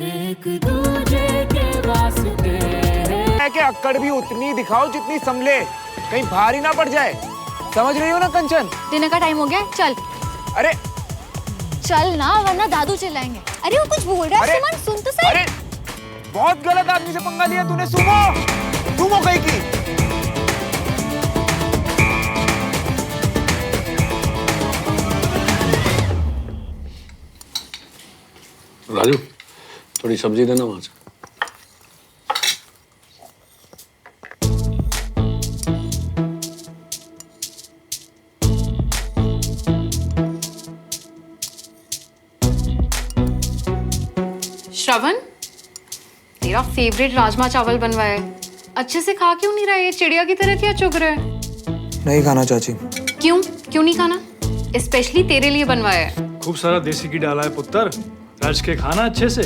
एक दूजे के वास्ते है कि अक्कड़ भी उतनी दिखाओ जितनी संभले, कहीं भारी ना पड़ जाए। समझ रही हो ना कंचन? डिनर का टाइम हो गया, चल। अरे चल ना, वरना दादू चिल्लाएंगे। अरे वो कुछ बोल रहा है, सुमन सुन तो सही। अरे बहुत गलत आदमी से पंगा लिया तूने। सुमो सुमो कहीं की। राजू थोड़ी सब्जी देना वहां से। श्रवण, तेरा फेवरेट राजमा चावल बनवाया है। अच्छे से खा क्यों नहीं रहा है? ये चिड़िया की तरह क्या चुग रहा है? नहीं खाना चाची। क्यों क्यों नहीं खाना? स्पेशली तेरे लिए बनवाया है। खूब सारा देसी घी डाला है पुत्र, राज के खाना अच्छे से।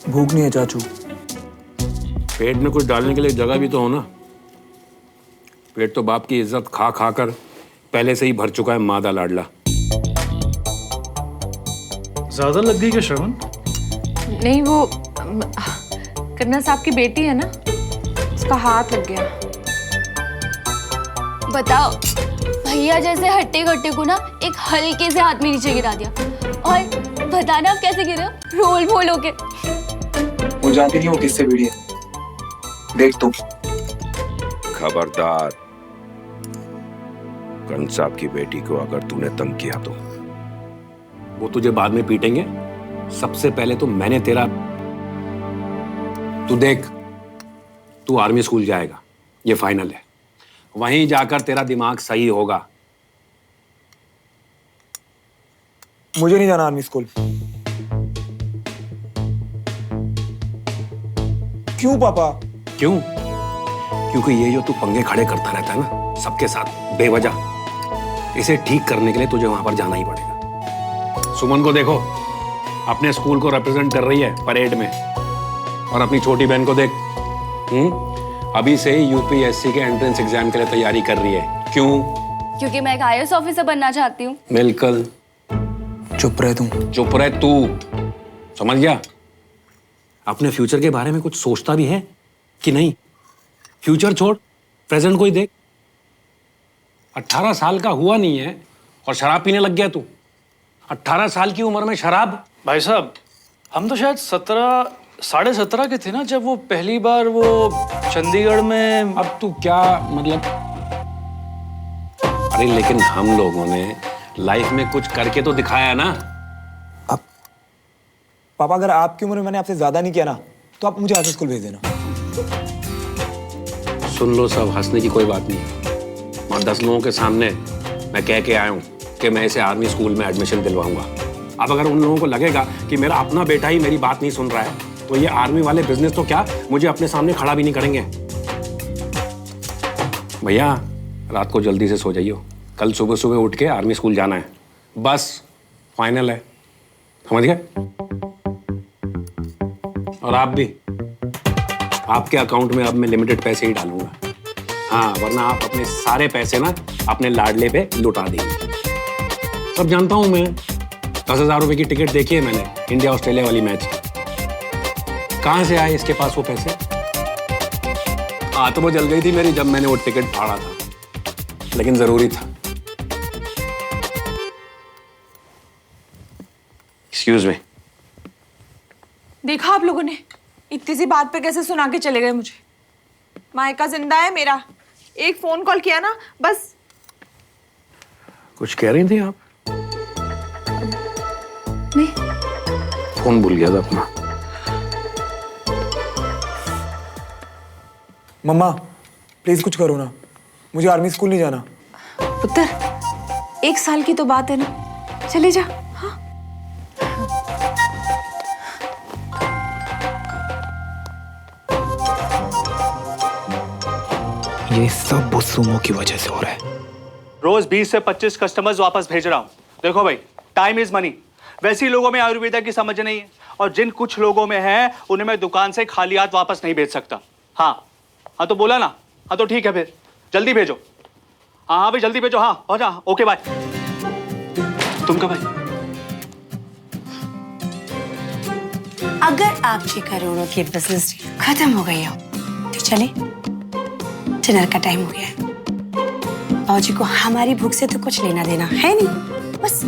भूख नहीं है चाचू। पेट में कुछ डालने के लिए जगह भी तो हो ना। पेट तो बाप की इज्जत खा खा कर पहले से ही भर चुका है मादा लाडला। ज्यादा लग गई क्या श्रवण? नहीं, वो कर्नल साहब की बेटी है ना, उसका हाथ लग गया। बताओ, भैया जैसे हट्टे कट्टे को ना एक हल्के से हाथ में नीचे गिरा दिया, और बताना आप कैसे गिरे हो? रोल बोल होके। वो जानती नहीं वो किससे भिड़ी है। देख तू। खबरदार, कंस साहब की बेटी को अगर तूने तंग किया तो वो तुझे बाद में पीटेंगे। सबसे पहले तो मैंने तेरा, तू देख, तू आर्मी स्कूल जाएगा, ये फाइनल है। वहीं जाकर तेरा दिमाग सही होगा। मुझे नहीं जाना आर्मी स्कूल। क्यों पापा? क्यों? क्योंकि ये जो तू पंगे खड़े करता रहता है ना सबके साथ बेवजह, इसे ठीक करने के लिए तुझे वहां पर जाना ही पड़ेगा। सुमन को देखो, अपने स्कूल को रिप्रेजेंट कर रही है परेड में, और अपनी छोटी बहन को देख, अभी से ही यूपीएससी के एंट्रेंस एग्जाम के लिए तैयारी कर रही है। क्यों? क्योंकि मैं एक आईएएस ऑफिसर बनना चाहती हूँ। बिल्कुल। चुप रह तू। चुप रह तू, समझ गया? अपने फ्यूचर के बारे में कुछ सोचता भी है कि नहीं? फ्यूचर छोड़, प्रेजेंट को ही देख। 18 साल का हुआ नहीं है और शराब पीने लग गया तू। 18 साल की उम्र में शराब? भाई साहब, हम तो शायद 17 के थे ना जब वो पहली बार वो चंडीगढ़ में। अब तू क्या मतलब? अरे लेकिन हम लोगों ने लाइफ में कुछ करके तो दिखाया ना। अब पापा, अगर आपकी उम्र में मैंने आपसे ज्यादा नहीं किया ना, तो आप मुझे आर्मी स्कूल भेज देना। सुन लो सब, हंसने की कोई बात नहीं। और 10 लोगों के सामने मैं कह के आया हूं कि मैं इसे आर्मी स्कूल में एडमिशन दिलवाऊंगा। अब अगर उन लोगों को लगेगा कि मेरा अपना बेटा ही मेरी बात नहीं सुन रहा है, तो ये आर्मी वाले बिजनेस तो क्या मुझे अपने सामने खड़ा भी नहीं करेंगे। भैया रात को जल्दी से सो जाइयो, कल सुबह सुबह उठ के आर्मी स्कूल जाना है। बस फाइनल है, समझ गए? और आप भी, आपके अकाउंट में अब मैं लिमिटेड पैसे ही डालूंगा। हाँ, वरना आप अपने सारे पैसे ना अपने लाडले पे लुटा देंगे। सब जानता हूं मैं। 10,000 रुपए की टिकट देखी है मैंने इंडिया ऑस्ट्रेलिया वाली मैच की। कहां से आए इसके पास वो पैसे? आत्मा जल गई थी मेरी जब मैंने वो टिकट फाड़ा था, लेकिन जरूरी था। Excuse me. देखा आप लोगों ने, इतनी सी बात पे कैसे सुना के चले गए मुझे। मायका जिंदा है मेरा, एक फोन कॉल किया ना बस। कुछ कह रही थी आप? नहीं। फोन भूल गया था अपना। मम्मा प्लीज कुछ करो ना, मुझे आर्मी स्कूल नहीं जाना। पुत्र, 1 साल की तो बात है ना, चले जा। हाँ, ये सब वो सुमो की वजह से हो रहा है। रोज 20 से 25 कस्टमर्स वापस भेज रहा हूँ। देखो भाई, टाइम इज मनी। वैसे लोगों में आयुर्वेदा की समझ नहीं है, और जिन कुछ लोगों में है उन्हें मैं दुकान से खाली हाथ वापस नहीं भेज सकता। हाँ हाँ, तो बोला ना। हाँ तो ठीक है, फिर जल्दी भेजो। हाँ हाँ भाई जल्दी भेजो। हाँ हो जा, ओके बाय। तुम कब भाई? अगर आपके करोड़ों की बिजनेस खत्म हो गई हो तो चले, डिनर का टाइम हो गया है। बाबूजी को हमारी भूख से तो कुछ लेना देना है नहीं, बस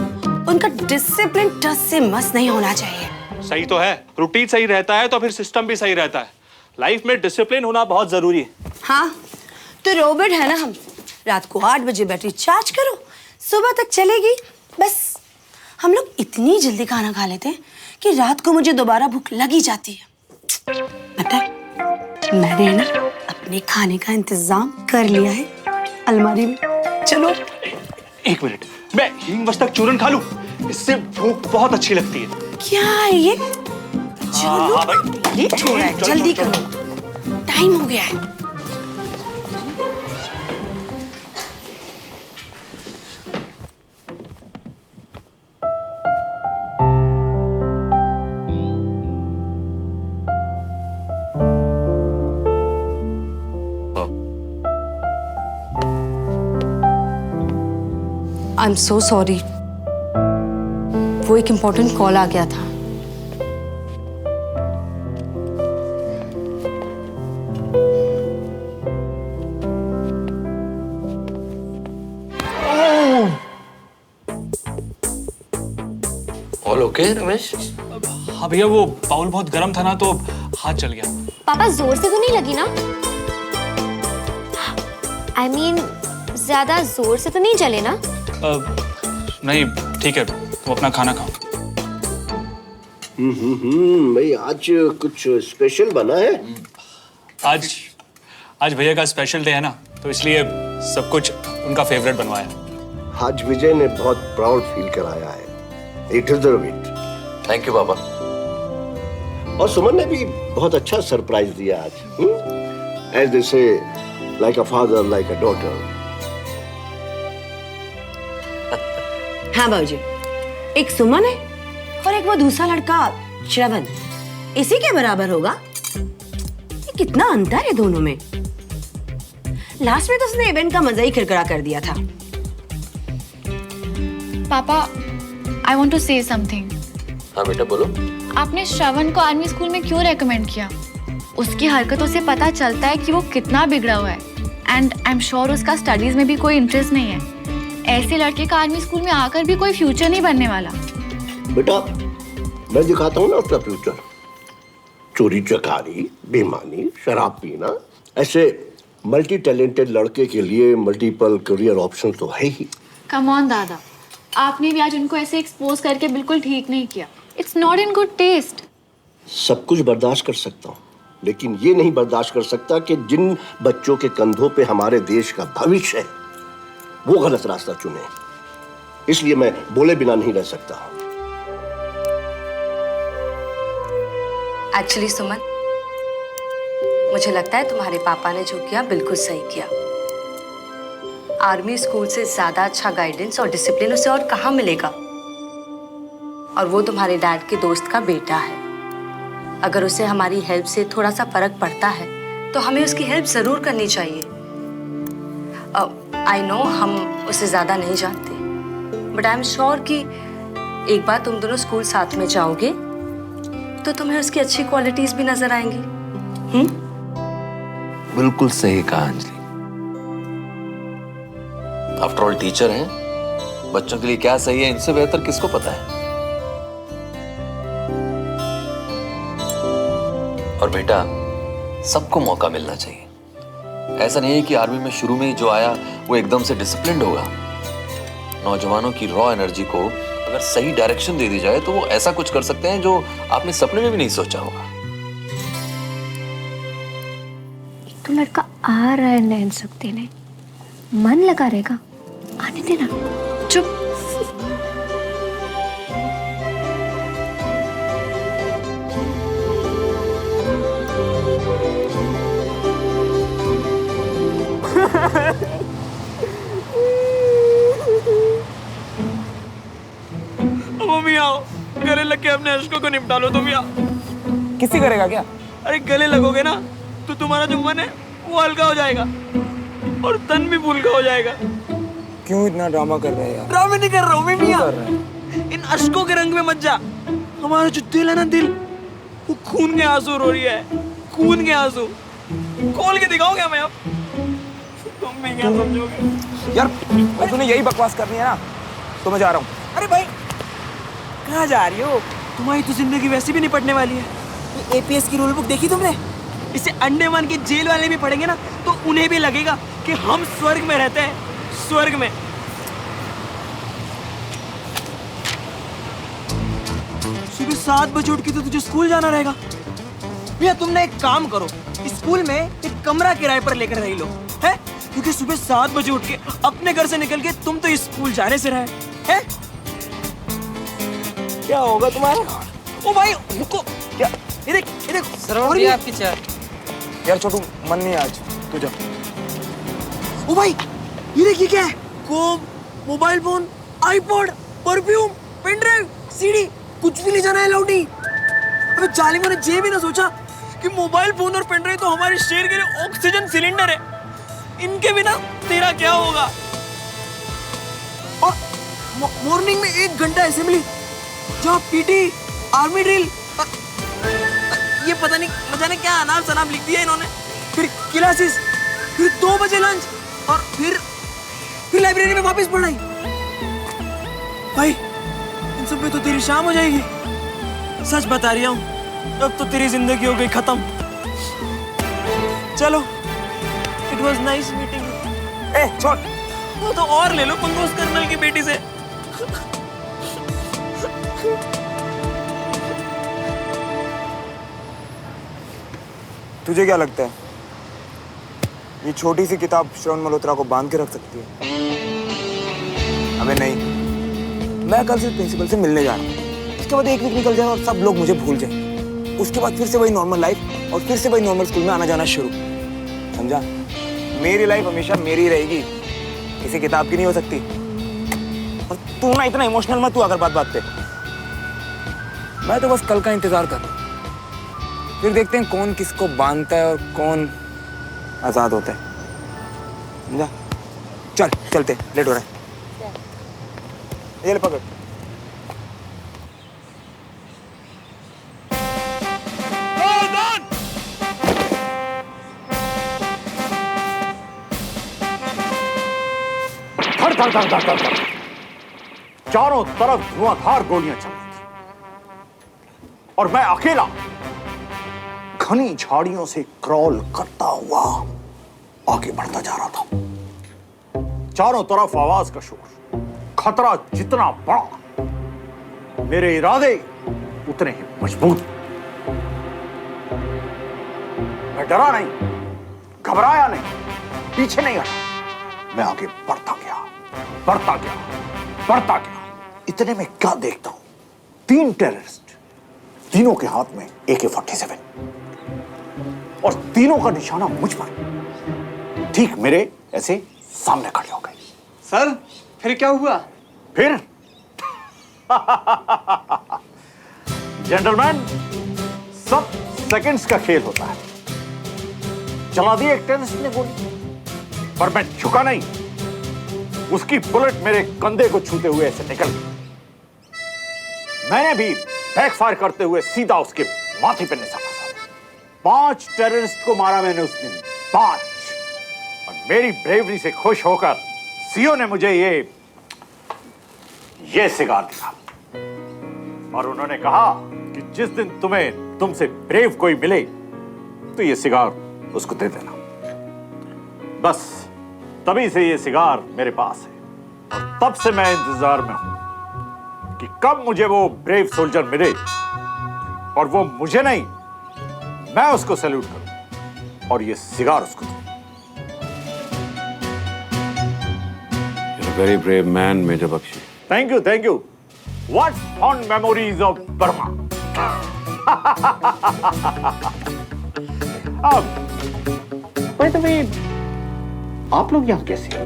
उनका डिसिप्लिन टस से मस नहीं होना चाहिए। सही तो है, रूटीन सही रहता है तो फिर सिस्टम भी सही रहता है। लाइफ में डिसिप्लिन होना बहुत जरूरी है। हाँ तो रोबोट है ना हम, रात को 8 बजे बैटरी चार्ज करो, सुबह तक चलेगी। बस हम लोग इतनी जल्दी खाना खा लेते हैं कि रात को मुझे दोबारा भूख लगी जाती है। पता है मैंने ना अपने खाने का इंतजाम कर लिया है अलमारी में। चलो 1 मिनट, मैं हींग मस्तक चूरन खा लूं, इससे भूख बहुत अच्छी लगती है। क्या है ये? चलो हाँ भाई। लेट हो रहा है, जल्दी करो, टाइम हो गया है। आई एम सो सॉरी, वो एक इम्पोर्टेंट कॉल आ गया था। All okay Ramesh? हाँ भैया, वो बाउल बहुत गर्म था ना तो हाथ जल गया। पापा जोर से तो नहीं लगी ना? I mean, ज्यादा जोर से तो नहीं जले ना? नहीं ठीक है, तुम अपना खाना खाओ। भाई आज कुछ स्पेशल बना है? आज भैया का स्पेशल डे है ना, तो इसलिए सब कुछ उनका फेवरेट बनवाया। आज विजय ने बहुत प्राउड फील कराया है। He deserve it. Thank you पापा। और सुमन ने भी बहुत अच्छा सरप्राइज दिया आज। As they say, like a father, like a daughter. हाँ बाबूजी, एक सुमन है और एक वो दूसरा लड़का श्रवण, इसी के बराबर होगा। ये कितना अंतर है दोनों में। लास्ट में तो उसने इवेंट का मजा ही किरकिरा कर दिया था। पापा, I want to say something. हाँ बेटा बोलो। आपने श्रवण को आर्मी स्कूल में क्यों रेकमेंड किया? उसकी हरकतों से पता चलता है कि वो कितना बिगड़ा हुआ है। एंड आई एम श्योर उसका स्टडीज में भी कोई इंटरेस्ट नहीं है। ऐसे लड़के का आर्मी स्कूल में आकर भी कोई फ्यूचर नहीं बनने वाला। बेटा मैं दिखाता हूँ ना उसका फ्यूचर। चोरी चकारी, बेईमानी, शराब पीना, ऐसे मल्टी टैलेंटेड लड़के के लिए मल्टीपल करियर ऑप्शन तो है ही। कम ऑन दादा, आपने भी आज उनको ऐसे एक्सपोज करके बिल्कुल ठीक नहीं किया। It's not in good taste. सब कुछ बर्दाश्त कर सकता हूँ, लेकिन ये नहीं बर्दाश्त कर सकता कि जिन बच्चों के कंधों पे हमारे देश का भविष्य है वो गलत रास्ता चुने। इसलिए मैं बोले बिना नहीं रह सकता। एक्चुअली सुमन, मुझे लगता है तुम्हारे पापा ने जो किया बिल्कुल सही किया। आर्मी स्कूल से ज्यादा अच्छा गाइडेंस और डिसिप्लिन उसे और कहाँ मिलेगा। और वो तुम्हारे डैड के दोस्त का बेटा है। अगर उसे हमारी हेल्प से थोड़ा सा फर्क पड़ता है तो हमें उसकी हेल्प जरूर करनी चाहिए। आई नो हम उसे ज्यादा नहीं जानते, बट आई एम श्योर कि एक बार तुम दोनों स्कूल साथ में जाओगे तो तुम्हें उसकी अच्छी क्वालिटीज भी नजर आएंगी। बिल्कुल सही कहा अंजलि। आफ्टर ऑल टीचर हैं, बच्चों के लिए क्या सही है इनसे बेहतर किसको पता है। और बेटा सबको मौका मिलना चाहिए। ऐसा नहीं है कि आर्मी में शुरू में ही जो आया वो एकदम से डिसिप्लिन्ड होगा। नौजवानों की रॉ एनर्जी को अगर सही डायरेक्शन दे दी जाए तो वो ऐसा कुछ कर सकते हैं जो आपने सपने में भी नहीं सोचा होगा। तो लड़का आ रहा है नैन सब देने, मन लगा रहेगा, आने देना। चुप। मम्मी आओ, गले लग के अपने अश्कों को निपटा लो। तुम भी आओ। किसी करेगा क्या? अरे गले लगोगे ना तो तुम्हारा जो मन है वो हल्का हो जाएगा और तन भी फुल्का हो जाएगा। क्यों इतना ड्रामा कर रहे हैं यार? ड्रामे नहीं कर रहा हूँ मैं क्यों मियां। कर रहे हैं? इन अश्कों के रंग में मत जा। हमारा जो दिल है ना, दिल वो खून के आंसू रो रही है, खून के आंसू। खोल के दिखाओ क्या मैं अब? तुम भी क्या समझोगे? यार भाई तूने यही बकवास करनी है ना, तो मैं जा रहा हूँ। अरे भाई कहाँ जा रही हो? तुम्हारी तो जिंदगी वैसे भी निपटने वाली है। ये एपीएस की रूल बुक देखी तुमने? इसे अंडमान के जेल वाले भी पढ़ेंगे ना तो उन्हें भी लगेगा कि हम स्वर्ग में रहते हैं, स्वर्ग में। सुबह 7 बजे उठ के तो तुझे स्कूल जाना रहेगा। भैया तुमने एक काम करो, स्कूल में एक कमरा किराए पर लेकर रह लो, है? क्योंकि सुबह 7 बजे उठ के अपने घर से निकल के तुम तो स्कूल जाने से रहे, हैं? क्या होगा तुम्हारा? ओ भाई रुको, क्या? ये देख और ये आपकी चाय। यार छोटू मन नहीं आज, तू जा। ओ भाई ये देखिए क्या है? Comb, mobile phone, iPod, perfume, pen drive, CD, कुछ भी ले जाना है लौटी। अबे जालिमों ने ये भी ना सोचा कि मोबाइल फोन और पेन ड्राइव तो हमारे शहर के लिए ऑक्सीजन सिलेंडर है, इनके बिना तेरा क्या होगा? और मॉर्निंग में 1 घंटा असेंबली, जहाँ पीटी, आर्मी ड्रिल, ये पता नहीं न जाने क्या अनाप शनाप लिख दिया इन्होंने। फिर क्लासेस, फिर 2 बजे लंच और फिर लाइब्रेरी में वापस पढ़ाई। भाई इन सब में तो तेरी शाम हो जाएगी। सच बता रही हूँ, अब तो तेरी जिंदगी हो गई खत्म। चलो, it was nice meeting you. छोड़, वो तो और ले लो पंगोस कर्नल की बेटी से। तुझे क्या लगता है ये छोटी सी किताब श्रवण मल्होत्रा को बांध के रख सकती है? अबे नहीं, मैं कल से प्रिंसिपल से मिलने जा रहा हूँ। उसके बाद 1 वीक निकल जाए और सब लोग मुझे भूल जाए। उसके बाद फिर से वही नॉर्मल लाइफ और फिर से वही नॉर्मल स्कूल में आना जाना शुरू। समझा? मेरी लाइफ हमेशा मेरी रहेगी, किसी किताब की नहीं हो सकती। और तू ना इतना इमोशनल मत तू अगर बात पे। मैं तो बस कल का इंतजार कर रहा हूँ, फिर देखते हैं कौन किसको बांधता है और कौन आजाद होता है। समझा? चल चलते, लेट हो रहा है। ये ले पकड़। धड़ धड़ धड़ धड़ धड़, चारों तरफ धुआंधार गोलियां चल रही थी और मैं अकेला घनी झाड़ियों से क्रॉल करता हुआ आगे बढ़ता जा रहा था। चारों तरफ आवाज का शोर, खतरा जितना बड़ा मेरे इरादे उतने ही मजबूत। मैं डरा नहीं, घबराया नहीं, पीछे नहीं हटा। मैं आगे बढ़ता गया, बढ़ता गया, बढ़ता गया। इतने में क्या देखता हूं, 3 टेररिस्ट, तीनों के हाथ में AK-47 और तीनों का निशाना मुझ पर, ठीक मेरे ऐसे सामने खड़े हो गए। सर फिर क्या हुआ? फिर जेंटलमैन, सब सेकंड्स का खेल होता है। चला दी एक टेररिस्ट ने गोली, पर मैं झुका नहीं। उसकी बुलेट मेरे कंधे को छूते हुए ऐसे निकल गई। मैंने भी बैकफायर करते हुए सीधा उसके माथे पर निशाना साधा। 5 टेररिस्ट को मारा मैंने उस दिन, 5। और मेरी ब्रेवरी से खुश होकर सीओ ने मुझे ये सिगार दिया और उन्होंने कहा कि जिस दिन तुमसे ब्रेव कोई मिले तो ये सिगार उसको दे देना। बस तभी से ये सिगार मेरे पास है और तब से मैं इंतजार में हूं कि कब मुझे वो ब्रेव सोल्जर मिले और वो मुझे नहीं, मैं उसको सैल्यूट करूं और ये सिगार उसको दूं। Very brave man, Major Bakshi. Thank you, thank you. What fond memories of Burma. By the way, आप लोग यहाँ कैसे हैं?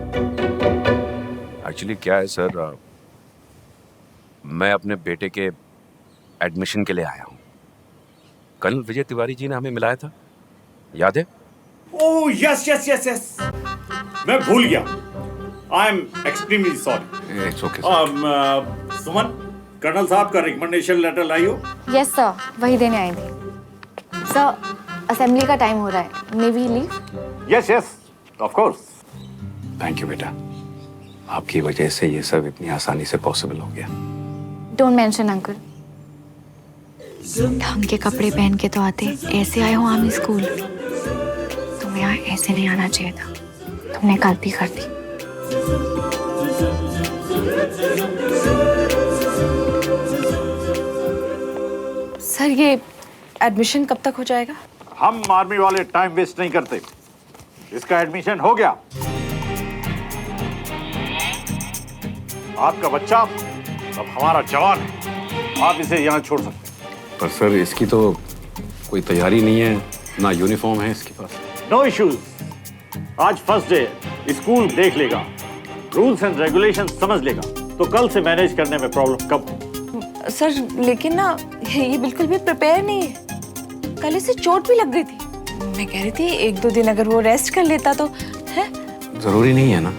एक्चुअली क्या है सर, मैं अपने बेटे के एडमिशन के लिए आया हूँ। कर्नल विजय तिवारी जी ने हमें मिलाया था, याद है? Oh yes, yes, yes, yes. मैं भूल गया। I am extremely sorry. It's okay, sir. Suman, colonel साहब का रिकमेंडेशन लेटर लाई हो? यस सर, वही देने आई थी। सर, असेंबली का टाइम हो रहा है, may we leave? Yes yes of course. Thank you बेटा, आपकी वजह से ये सब इतनी आसानी से पॉसिबल हो गया। Don't mention uncle. ढंग के कपड़े पहन के तो आते, ऐसे आए हो आर्मी स्कूल। तुम्हें यहाँ ऐसे नहीं आना चाहिए था, तुमने गलती कर दी। सर ये एडमिशन कब तक हो जाएगा? हम आर्मी वाले टाइम वेस्ट नहीं करते, इसका एडमिशन हो गया। आपका बच्चा अब हमारा जवान है, आप इसे यहाँ छोड़ सकते हैं। पर सर इसकी तो कोई तैयारी नहीं है, ना यूनिफॉर्म है इसके पास। नो इश्यूज, आज फर्स्ट डे, स्कूल देख लेगा, रूल्स एंड रेगुलेशन समझ लेगा, तो कल से मैनेज करने में प्रॉब्लम कब हो। सर लेकिन ना ये बिल्कुल भी प्रिपेयर नहीं है, कल इसे चोट भी लग गई थी। मैं कह रही थी 1-2 दिन अगर वो रेस्ट कर लेता तो है। जरूरी नहीं है ना,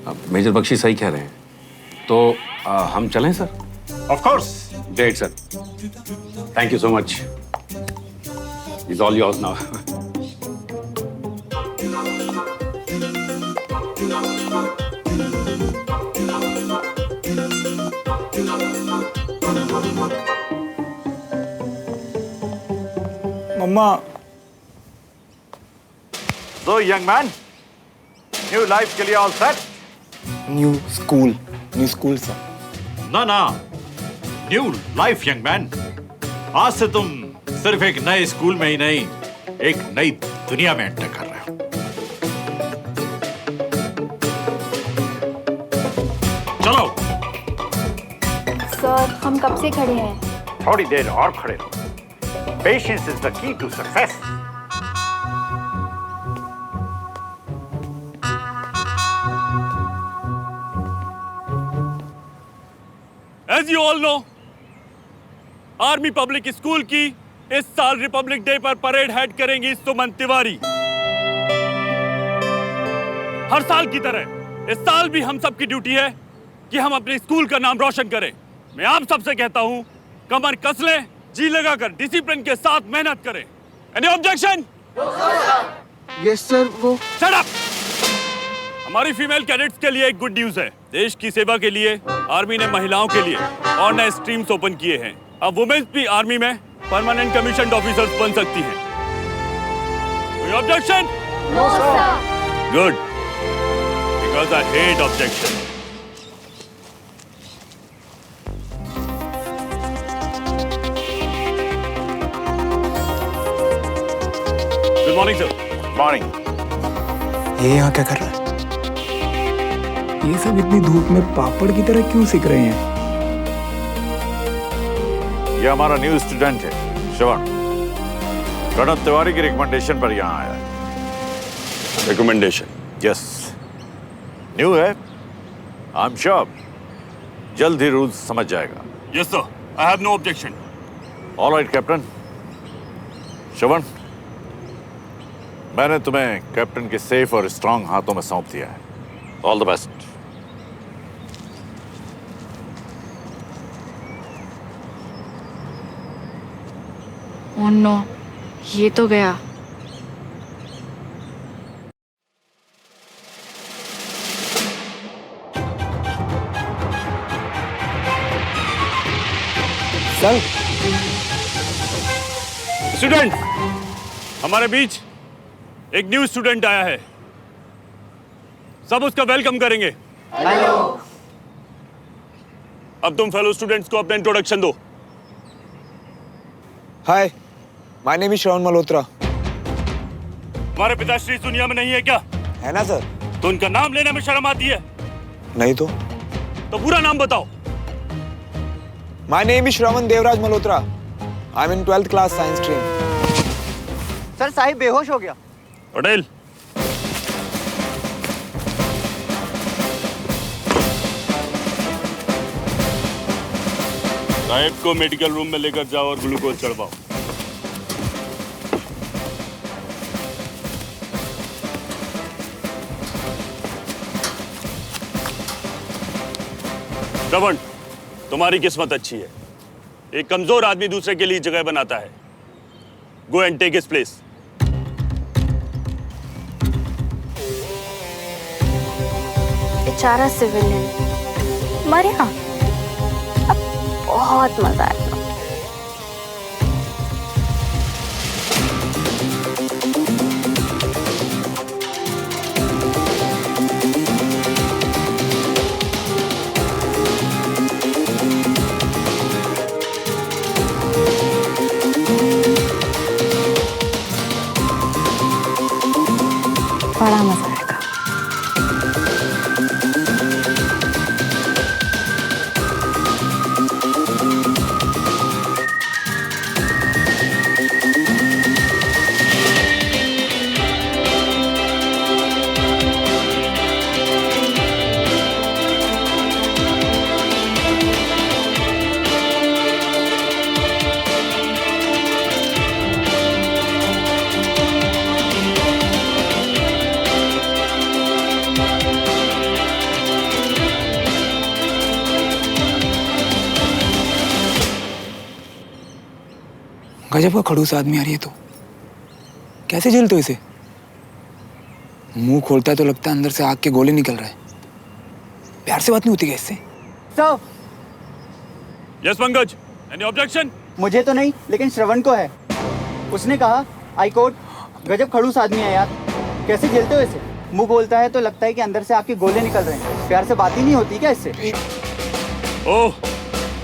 अब मेजर बख्शी सही कह रहे हैं, तो हम चलें sir? Of course. Great sir, thank you so much, is all yours now. मम्मा। So young man, new life के लिए all set? New school sir. ना ना, न्यू लाइफ यंग मैन। आज से तुम सिर्फ एक नए स्कूल में ही नहीं, एक नई दुनिया में एंटर कर रहे हो। चलो। सर हम कब से खड़े हैं? थोड़ी देर और खड़े रहो। Patience is the key to success. As you all know, army public school की इस साल रिपब्लिक डे पर परेड हेड करेंगी सुमन तिवारी। हर साल की तरह इस साल भी हम सबकी ड्यूटी है कि हम अपने स्कूल का नाम रोशन करें। मैं आप सबसे कहता हूं, कमर कस लें, जी लगाकर डिसिप्लिन के साथ मेहनत करें। Any objection? Yes sir. वो शट अप। हमारी फीमेल कैडेट्स के लिए एक गुड न्यूज है। देश की सेवा के लिए आर्मी ने महिलाओं के लिए और नए स्ट्रीम्स ओपन किए हैं। अब वुमेन्स भी आर्मी में परमानेंट कमीशन्ड ऑफिसर्स बन सकती हैं। कोई objection? No sir. Good, because I hate objection. Good morning sir. Morning. ये यहाँ क्या कर रहा है? ये सब इतनी धूप में पापड़ की तरह क्यों सिक रहे हैं? ये हमारा न्यू स्टूडेंट है, श्रवण। प्रणव तिवारी की रिकमेंडेशन पर यहाँ आया है। रिकमेंडेशन? यस, न्यू है। आई एम श्योर जल्द ही रूल्स समझ जाएगा। Yes sir, I have no objection. All right captain. Shravan, मैंने तुम्हें कैप्टन के सेफ और स्ट्रांग हाथों में सौंप दिया है। All the best. Oh no, ये तो गया। चल। स्टूडेंट, हमारे बीच एक न्यू स्टूडेंट आया है, सब उसका वेलकम करेंगे। हेलो। अब तुम फेलो स्टूडेंट्स को अपना इंट्रोडक्शन दो। हाय, माय नेम इज श्रवण मल्होत्रा। हमारे पिताश्री इस दुनिया में नहीं है क्या? है ना सर। तो उनका नाम लेने में शर्म आती है? नहीं तो पूरा नाम बताओ। My name is Shravan Devraj Malhotra. I am in 12th class science stream. Sir Sahib बेहोश हो गया। पटेल। साहिब को मेडिकल रूम में लेकर जाओ और ग्लूकोज चढ़वाओ। श्रवण, तुम्हारी किस्मत अच्छी है। एक कमजोर आदमी दूसरे के लिए जगह बनाता है। Go and take his place. बेचारा सिविलियन मरे ना, अब बहुत मजा आएगा। बड़ा मजा आएगा। गजब का खड़ूस आदमी आ रही है। तो कैसे झेलते हो इसे? मुंह खोलता है तो लगता है अंदर से आग के गोले निकल रहे हैं। प्यार से बात नहीं होती क्या इससे? Sir. Yes, Pankaj. Any objection? मुझे तो नहीं, लेकिन श्रवण को है। उसने कहा हाई कोर्ट, गजब खड़ूस आदमी है यार। कैसे झेलते हो इसे? मुंह बोलता है तो लगता है कि अंदर से आपके गोले निकल रहे हैं। प्यार से बात ही नहीं होती क्या इससे? ओह,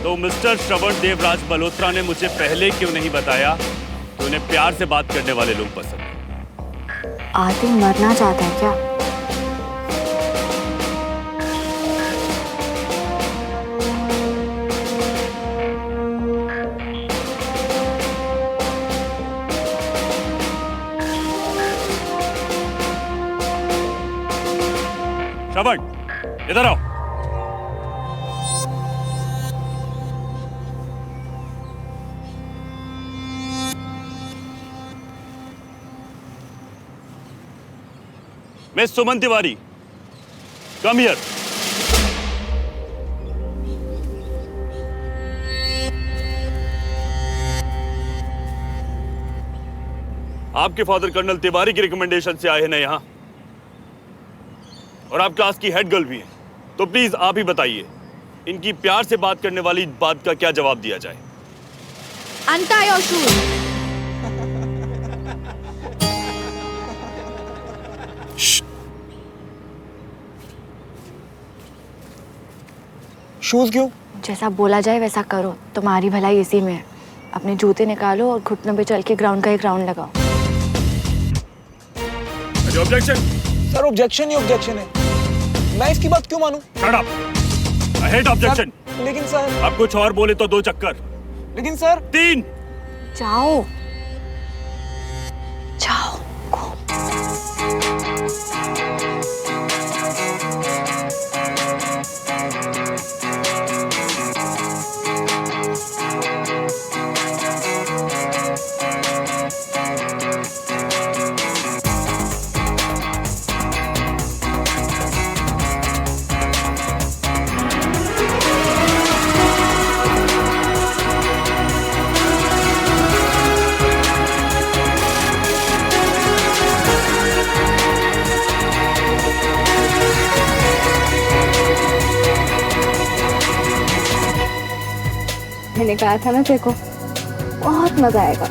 तो मिस्टर श्रवण देवराज मल्होत्रा ने मुझे पहले क्यों नहीं बताया कि उन्हें प्यार से बात करने वाले लोग पसंद हैं? आदि मरना चाहता है क्या? श्रवण, इधर आओ। Miss Suman Tiwari, come here. आपके फादर कर्नल तिवारी की रिकमेंडेशन से आए हैं ना यहाँ, और आप क्लास की हेड गर्ल भी हैं, तो प्लीज आप ही बताइए इनकी प्यार से बात करने वाली बात का क्या जवाब दिया जाए। Untie your shoes. शूज क्यों? जैसा बोला जाए वैसा करो, तुम्हारी भलाई इसी में है। अपने जूते निकालो और घुटनों पे चल के ग्राउंड का एक राउंड लगाओ। ऑब्जेक्शन? सर ऑब्जेक्शन ही ऑब्जेक्शन है। मैं इसकी बात क्यों मानूं? Shut up. I hate objection. लेकिन सर। अब कुछ और बोले तो 2 चक्कर। लेकिन सर। 3। जाओ जाओ। मैंने कहा था ना तेरे को, बहुत मजा आएगा।